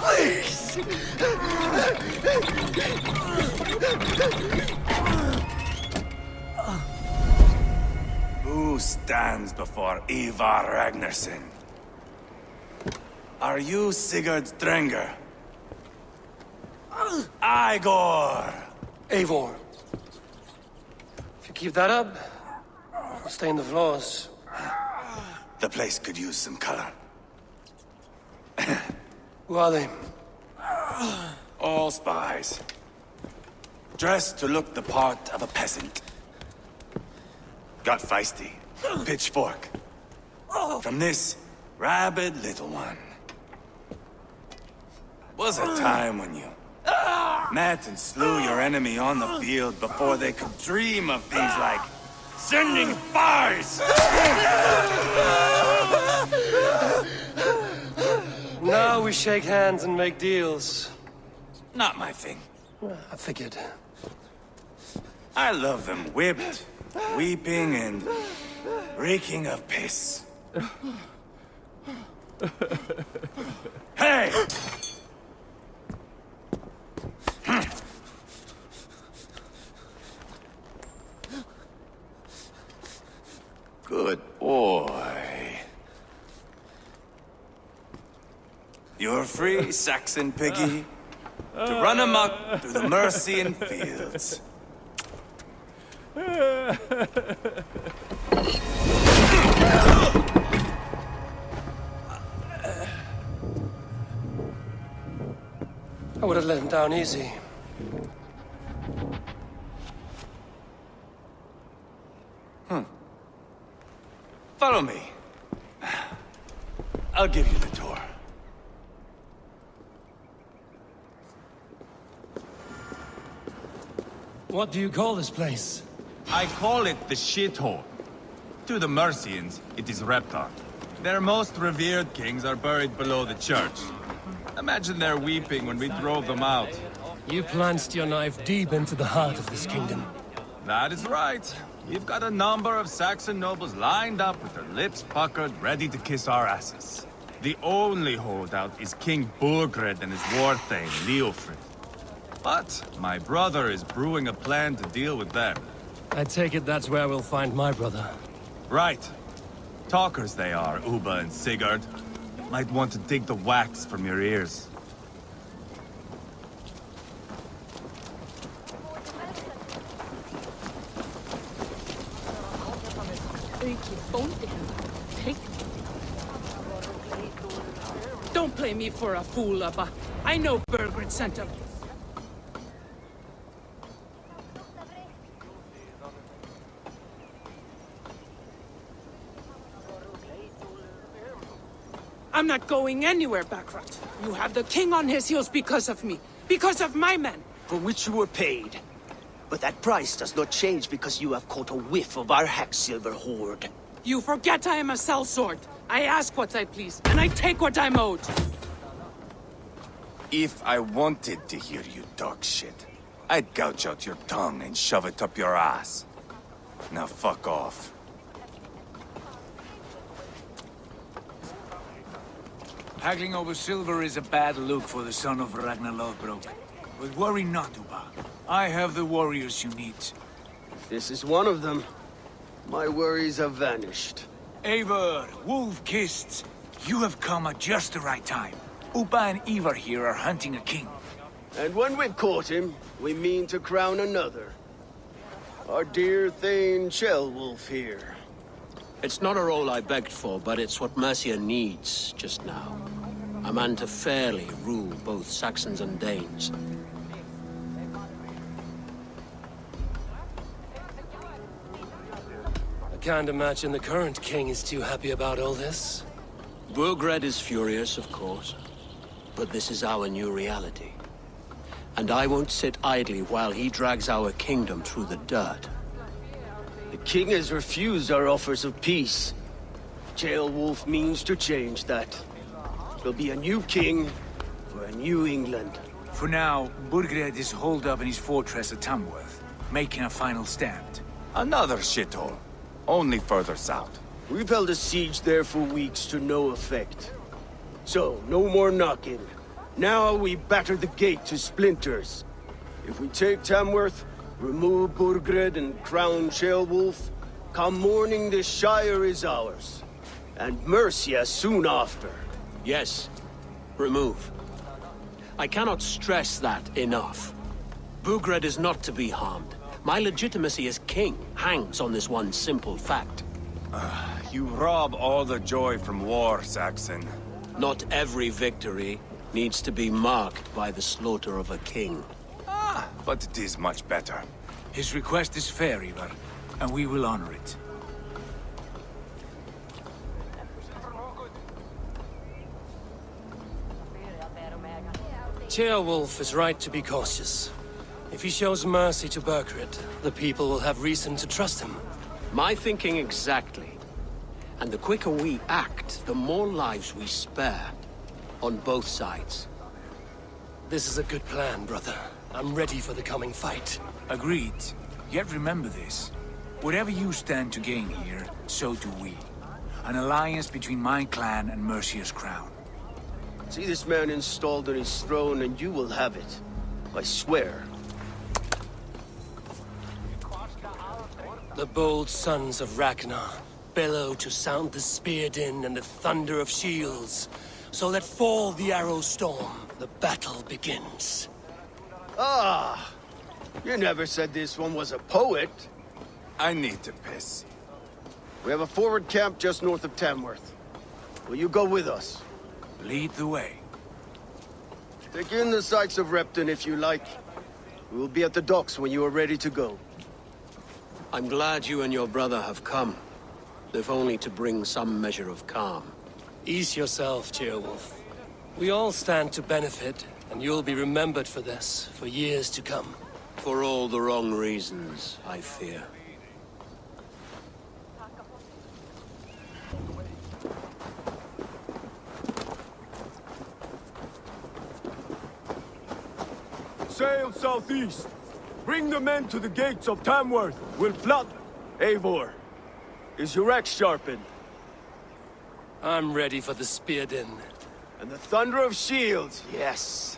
Please! Who stands before Eivor Ragnarsson? Are you Sigurd's Drenger? Eivor! Eivor. If you keep that up, I'll stain the floors. The place could use some color. Who are they? All spies. Dressed to look the part of a peasant. Got feisty. Pitchfork. From this rabid little one. Was a time when you met and slew your enemy on the field before they could dream of things like sending spies! Now we shake hands and make deals. Not my thing. I figured. I love them whipped, weeping, and reeking of piss. Hey! Good boy. You're free, Saxon piggy, to run amok through the Murcian fields. I would have let him down easy. Follow me. I'll give you the tour. What do you call this place? I call it the shithole. To the Mercians, it is Repton. Their most revered kings are buried below the church. Imagine their weeping when we drove them out. You plunged your knife deep into the heart of this kingdom. That is right. We've got a number of Saxon nobles lined up with their lips puckered, ready to kiss our asses. The only holdout is King Burgred and his war thane, Leofrid. But my brother is brewing a plan to deal with them. I take it that's where we'll find my brother. Right. Talkers they are, Uba and Sigurd. Might want to dig the wax from your ears. Don't play me for a fool, Abba. I know Burgred sent him. I'm not going anywhere, Backrot. You have the king on his heels because of me. Because of my men. For which you were paid. But that price does not change because you have caught a whiff of our hack-silver hoard. You forget I am a sellsword. I ask what I please, and I take what I'm owed. If I wanted to hear you talk shit, I'd gouge out your tongue and shove it up your ass. Now fuck off. Haggling over silver is a bad look for the son of Ragnar Lothbrok. But worry not, Uba. I have the warriors you need. This is one of them. My worries have vanished. Eivor, wolf-kissed, you have come at just the right time. Uba and Eivor here are hunting a king. And when we've caught him, we mean to crown another. Our dear Thane Ceolbert here. It's not a role I begged for, but it's what Murcia needs just now. A man to fairly rule both Saxons and Danes. I can't imagine the current king is too happy about all this. Burgred is furious, of course. But this is our new reality. And I won't sit idly while he drags our kingdom through the dirt. The king has refused our offers of peace. Ceolwulf means to change that. There'll be a new king for a new England. For now, Burgred is holed up in his fortress at Tamworth, making a final stand. Another shithole. Only further south. We've held a siege there for weeks to no effect. So, no more knocking. Now we batter the gate to splinters. If we take Tamworth, remove Burgred and crown Ceolwulf, come morning the Shire is ours. And Murcia soon after. Yes, remove. I cannot stress that enough. Burgred is not to be harmed. My legitimacy as king hangs on this one simple fact. You rob all the joy from war, Saxon. Not every victory needs to be marked by the slaughter of a king. But it is much better. His request is fair, Eivor, and we will honor it. Ceolwulf is right to be cautious. If he shows mercy to Burgred, the people will have reason to trust him. My thinking exactly. And the quicker we act, the more lives we spare. On both sides. This is a good plan, brother. I'm ready for the coming fight. Agreed. Yet remember this. Whatever you stand to gain here, so do we. An alliance between my clan and Murcia's crown. See this man installed on his throne and you will have it. I swear. The bold sons of Ragnar bellow to sound the spear din and the thunder of shields. So let fall the arrow storm. The battle begins. Ah! You never said this one was a poet. I need to piss. We have a forward camp just north of Tamworth. Will you go with us? Lead the way. Take in the sights of Repton if you like. We will be at the docks when you are ready to go. I'm glad you and your brother have come. If only to bring some measure of calm. Ease yourself, Ceolwulf. We all stand to benefit, and you'll be remembered for this, for years to come. For all the wrong reasons, I fear. Sail southeast. Bring the men to the gates of Tamworth. We'll flood. Eivor, is your axe sharpened? I'm ready for the spear din. And the thunder of shields, yes.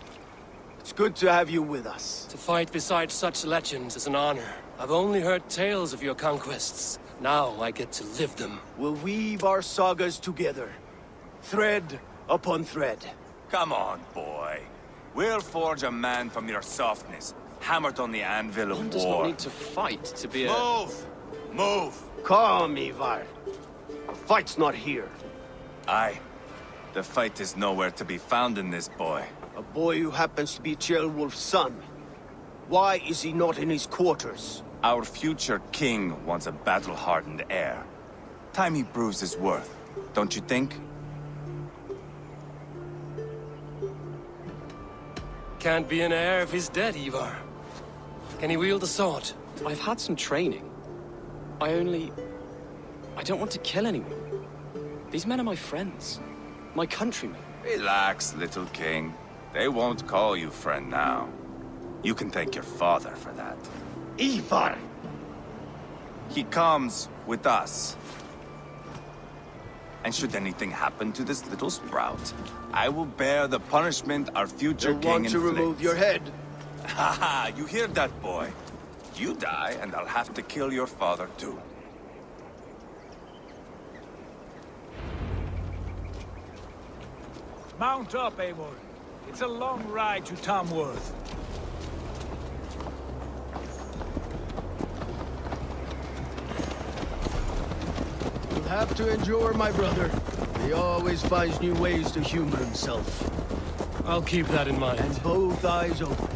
It's good to have you with us. To fight beside such legends is an honor. I've only heard tales of your conquests. Now I get to live them. We'll weave our sagas together. Thread upon thread. Come on, boy. We'll forge a man from your softness, hammered on the anvil of One does not war. need to fight to be a... Move! Move! Calm, Eivor. The fight's not here. Aye. The fight is nowhere to be found in this boy. A boy who happens to be Ceolwulf's son. Why is he not in his quarters? Our future king wants a battle-hardened heir. Time he proves his worth, don't you think? Can't be an heir if he's dead, Eivor. Can he wield a sword? I've had some training. I don't want to kill anyone. These men are my friends. My countrymen. Relax, little king. They won't call you friend now. You can thank your father for that. Eivor! He comes with us. And should anything happen to this little sprout, I will bear the punishment our future They king want to inflicts. remove your head. Haha, you hear that, boy? You die, and I'll have to kill your father, too. Mount up, Eivor. It's a long ride to Tamworth. You'll have to endure, my brother. He always finds new ways to humor himself. I'll keep that in mind. And both eyes open.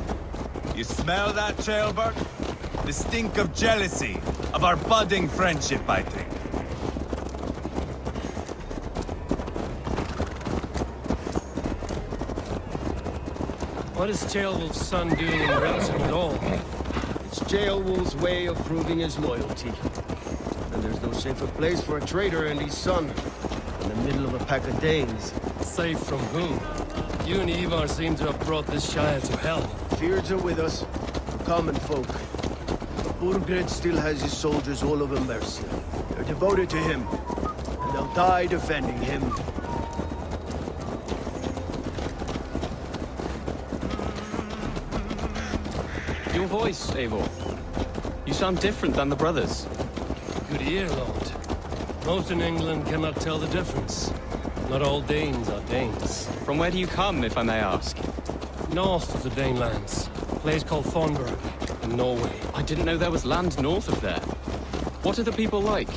You smell that, Ceolbert? The stink of jealousy, of our budding friendship, I think. What is Ceolwulf's son doing in Repton at all? It's Ceolwulf's way of proving his loyalty. And there's no safer place for a traitor and his son. In the middle of a pack of Danes. Safe from whom? You and Eivor seem to have brought this Shire to hell. Fears are with us, the common folk. But Burgred still has his soldiers all over Murcia. They're devoted to him, and they'll die defending him. Your voice, Eivor. You sound different than the brothers. Good ear, Lord. Most in England cannot tell the difference. Not all Danes are Danes. From where do you come, if I may ask? North of the Danelands. A place called Thornburg, in Norway. I didn't know there was land north of there. What are the people like?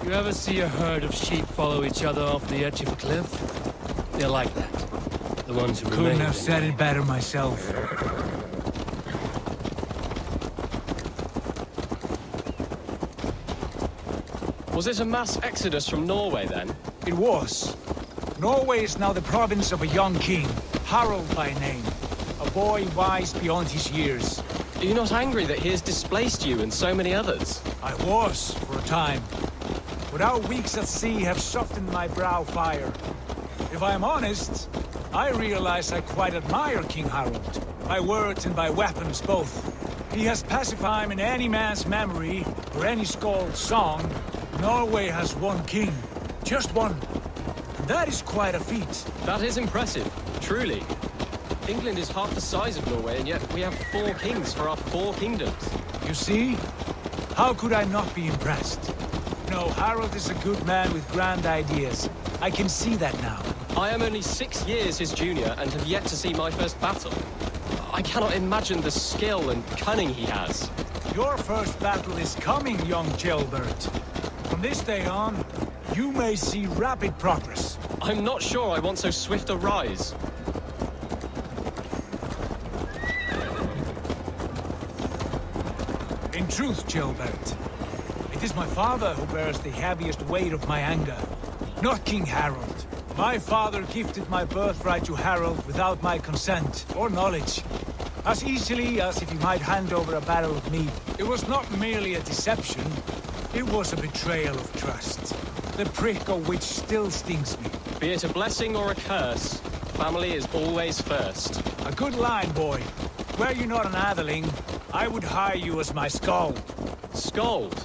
You ever see a herd of sheep follow each other off the edge of a cliff? They're like that. The ones who Couldn't remain. have said it better myself. Was it a mass exodus from Norway, then? It was. Norway is now the province of a young king, Harald by name. A boy wise beyond his years. Are you not angry that he has displaced you and so many others? I was, for a time. But our weeks at sea have softened my brow fire. If I am honest, I realize I quite admire King Harald. By words and by weapons both. He has pacified in any man's memory, or any skald's song. Norway has one king. Just one. And that is quite a feat. That is impressive, truly. England is half the size of Norway, and yet we have 4 kings for our 4 kingdoms. You see? How could I not be impressed? No, Harald is a good man with grand ideas. I can see that now. I am only 6 years his junior and have yet to see my first battle. I cannot imagine the skill and cunning he has. Your first battle is coming, young Ceolbert. From this day on, you may see rapid progress. I'm not sure I want so swift a rise. In truth, Ceolbert, it is my father who bears the heaviest weight of my anger, not King Harald. My father gifted my birthright to Harald without my consent or knowledge, as easily as if he might hand over a barrel of meat. It was not merely a deception, it was a betrayal of trust, the prick of which still stings me. Be it a blessing or a curse, family is always first. A good line, boy. Were you not an atheling, I would hire you as my skald. Skald?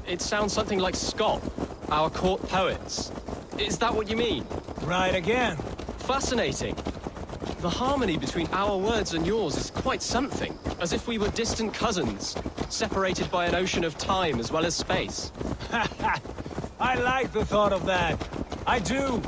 It sounds something like Scott, our court poets. Is that what you mean? Right again. Fascinating. The harmony between our words and yours is quite something. As if we were distant cousins, separated by an ocean of time as well as space. I like the thought of that. I do.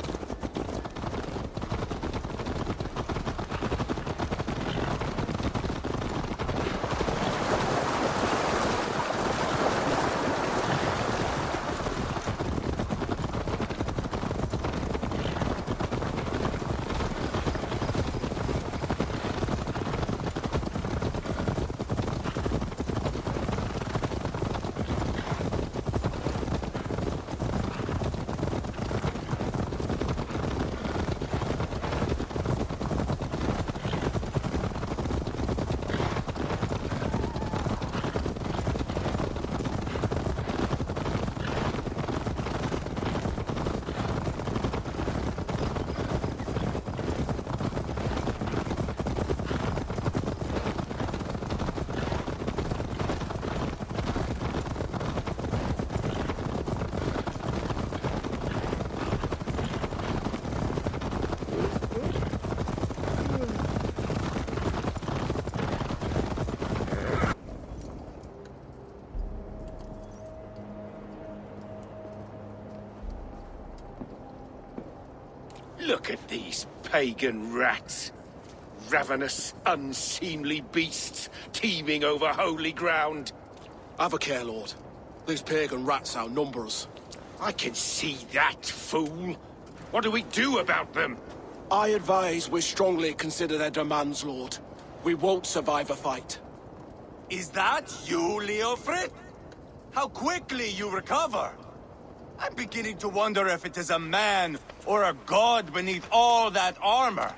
Look at these pagan rats. Ravenous, unseemly beasts teeming over holy ground. Have a care, Lord. These pagan rats outnumber us. I can see that, fool. What do we do about them? I advise we strongly consider their demands, Lord. We won't survive a fight. Is that you, Leofrid? How quickly you recover! I'm beginning to wonder if it is a man or a god beneath all that armor.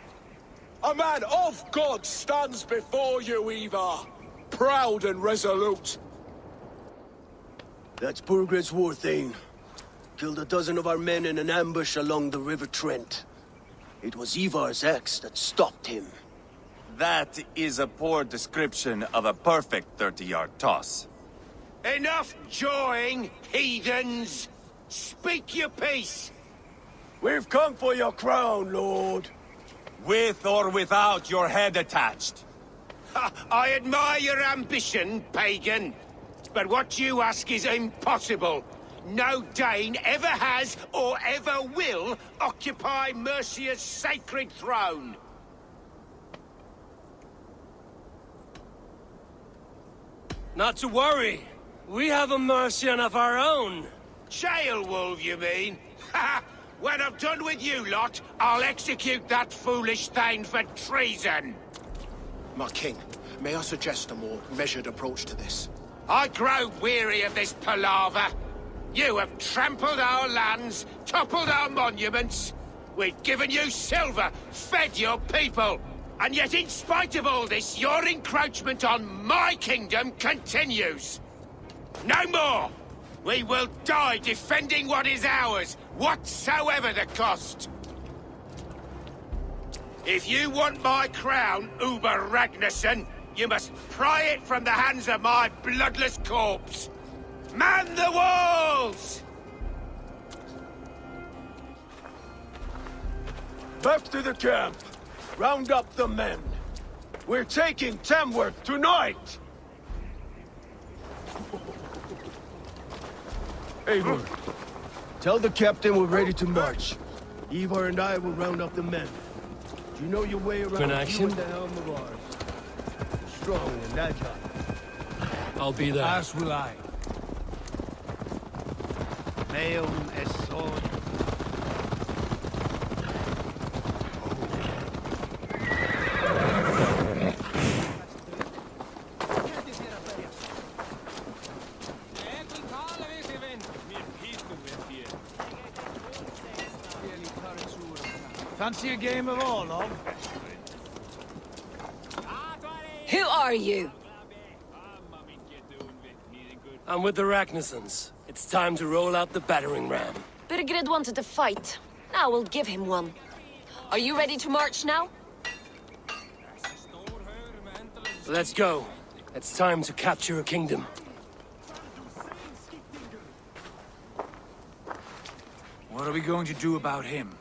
A man of God stands before you, Eivor. Proud and resolute. That's Burgred's war thane. Killed a dozen of our men in an ambush along the River Trent. It was Eivor's axe that stopped him. That is a poor description of a perfect 30-yard toss. Enough jawing, heathens! Speak your peace! We've come for your crown, Lord. With or without your head attached. I admire your ambition, pagan. But what you ask is impossible. No Dane ever has or ever will occupy Murcia's sacred throne. Not to worry. We have a Murcian of our own. Ceolwulf, you mean? Ha! When I'm done with you lot, I'll execute that foolish thing for treason. My king, may I suggest a more measured approach to this? I grow weary of this palaver. You have trampled our lands, toppled our monuments. We've given you silver, fed your people. And yet in spite of all this, your encroachment on my kingdom continues. No more! We will die defending what is ours, whatsoever the cost. If you want my crown, Uber Ragnarsson, you must pry it from the hands of my bloodless corpse. Man the walls! Back to the camp. Round up the men. We're taking Tamworth tonight! Eivor, tell the captain we're ready to march. Eivor and I will round up the men. Do you know your way around In action? you and the helm of ours? Strong and agile. I'll be there. As will I. Meum est sword. Fancy a game of all, love? Who are you? I'm with the Ragnarsons. It's time to roll out the battering ram. Burgred wanted to fight. Now we'll give him one. Are you ready to march now? Let's go. It's time to capture a kingdom. What are we going to do about him?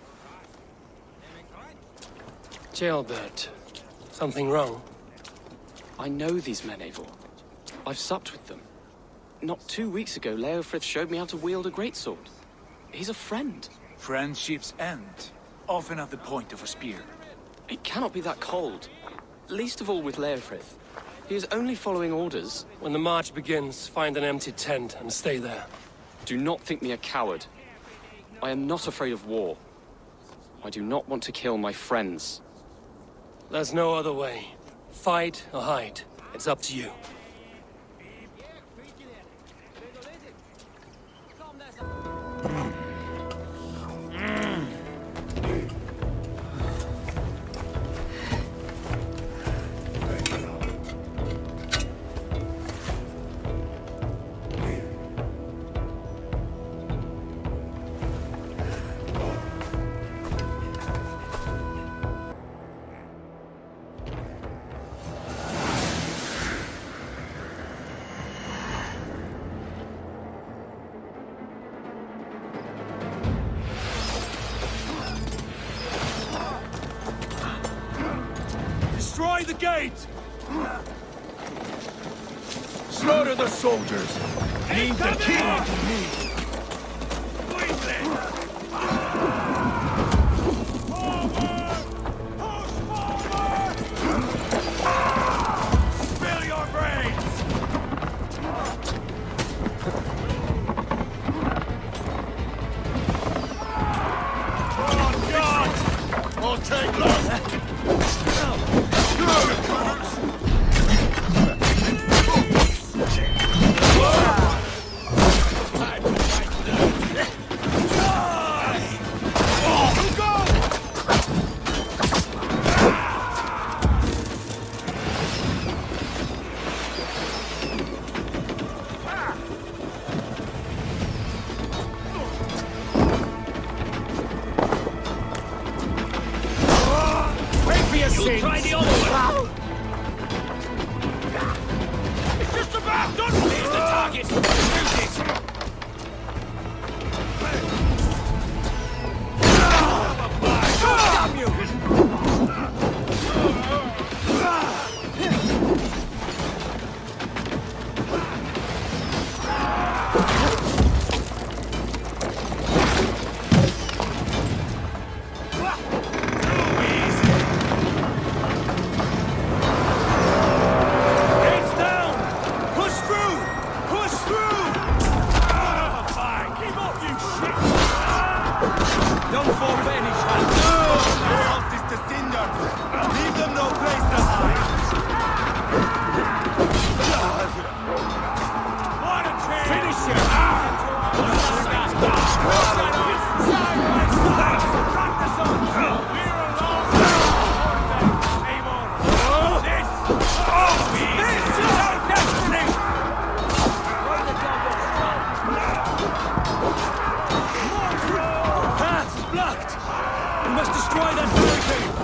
Ceolbert. Something wrong? I know these men, Eivor. I've supped with them. Not 2 weeks ago, Leofrith showed me how to wield a greatsword. He's a friend. Friendships end, often at the point of a spear. It cannot be that cold. Least of all with Leofrith. He is only following orders. When the march begins, find an empty tent and stay there. Do not think me a coward. I am not afraid of war. I do not want to kill my friends. There's no other way. Fight or hide. It's up to you. Destroy the gate! Slaughter the soldiers! Lead the king to me! Spill your brains! Oh, God! Won't take long! You'll try the other one! It's just about done! Here's the target! Shoot it! Damn you! must destroy that barricade!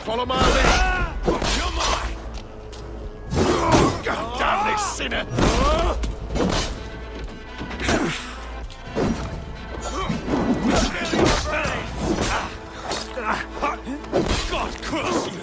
Follow my lead! You're mine! God damn this sinner! God curse you!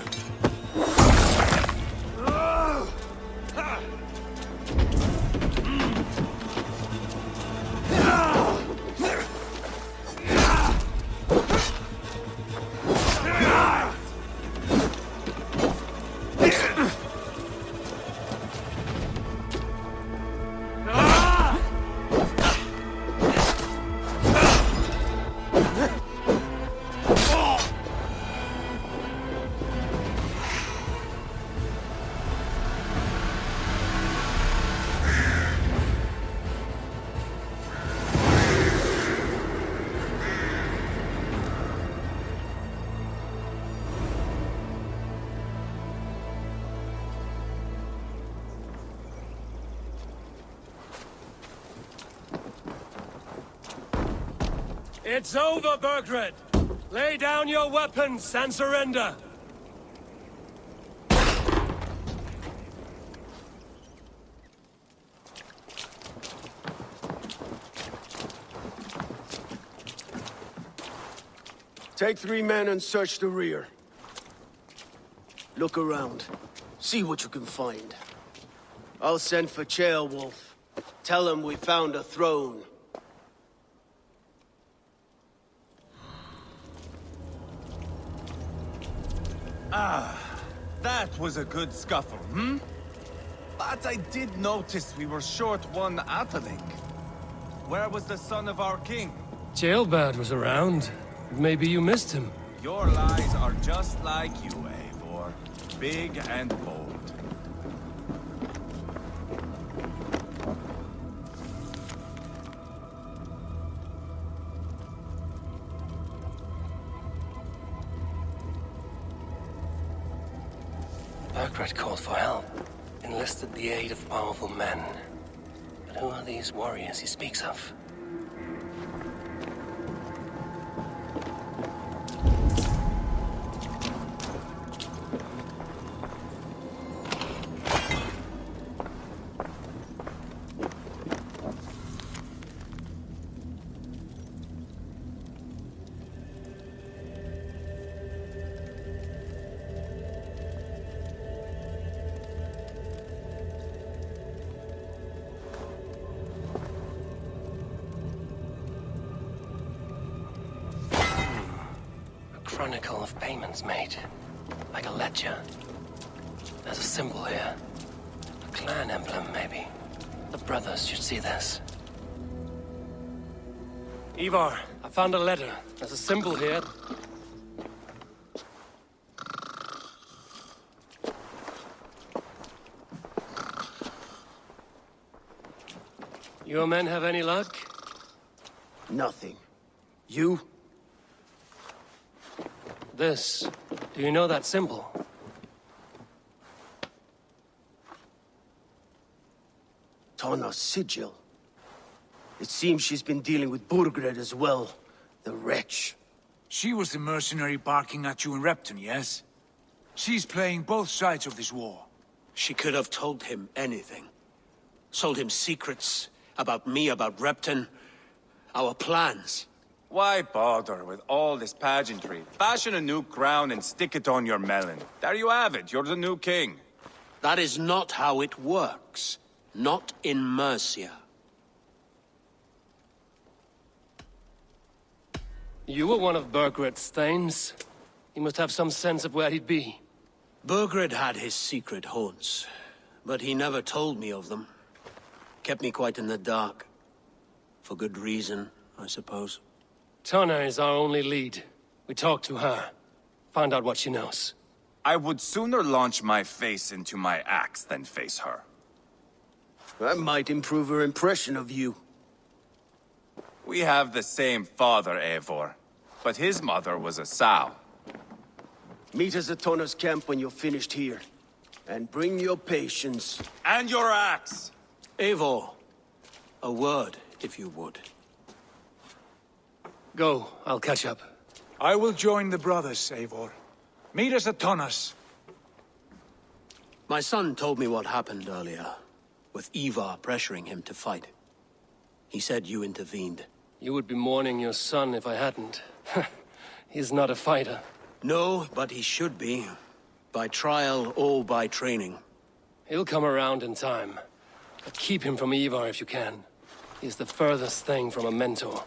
It's over, Burgred! Lay down your weapons and surrender! Take 3 men and search the rear. Look around. See what you can find. I'll send for Ceolbert. Tell him we found a throne. That was a good scuffle, hmm? But I did notice we were short one atheling. Where was the son of our king? Ceolbert was around. Maybe you missed him. Your lies are just like you, Eivor. Big and bold. Burgred called for help, enlisted the aid of powerful men. But who are these warriors he speaks of? Chronicle of payments made. Like a ledger. There's a symbol here. A clan emblem, maybe. The brothers should see this. Eivor, I found a letter. There's a symbol here. Your men have any luck? Nothing. You? This. Do you know that symbol? Tana's sigil. It seems she's been dealing with Burgred as well. The wretch. She was the mercenary barking at you in Repton, yes? She's playing both sides of this war. She could have told him anything. Sold him secrets about me, about Repton, our plans. Why bother with all this pageantry? Fashion a new crown and stick it on your melon. There you have it, you're the new king. That is not how it works. Not in Murcia. You were one of Burgred's thanes. He must have some sense of where he'd be. Burgred had his secret haunts, but he never told me of them. Kept me quite in the dark. For good reason, I suppose. Tana is our only lead. We talk to her. Find out what she knows. I would sooner launch my face into my axe than face her. That might improve her impression of you. We have the same father, Eivor, but his mother was a sow. Meet us at Tana's camp when you're finished here. And bring your patience. And your axe! Eivor, a word, if you would. Go, I'll catch up. I will join the brothers, Eivor. Meet us at Tana's. My son told me what happened earlier, with Eivor pressuring him to fight. He said you intervened. You would be mourning your son if I hadn't. He's not a fighter. No, but he should be. By trial or by training. He'll come around in time. But keep him from Eivor if you can. He's the furthest thing from a mentor.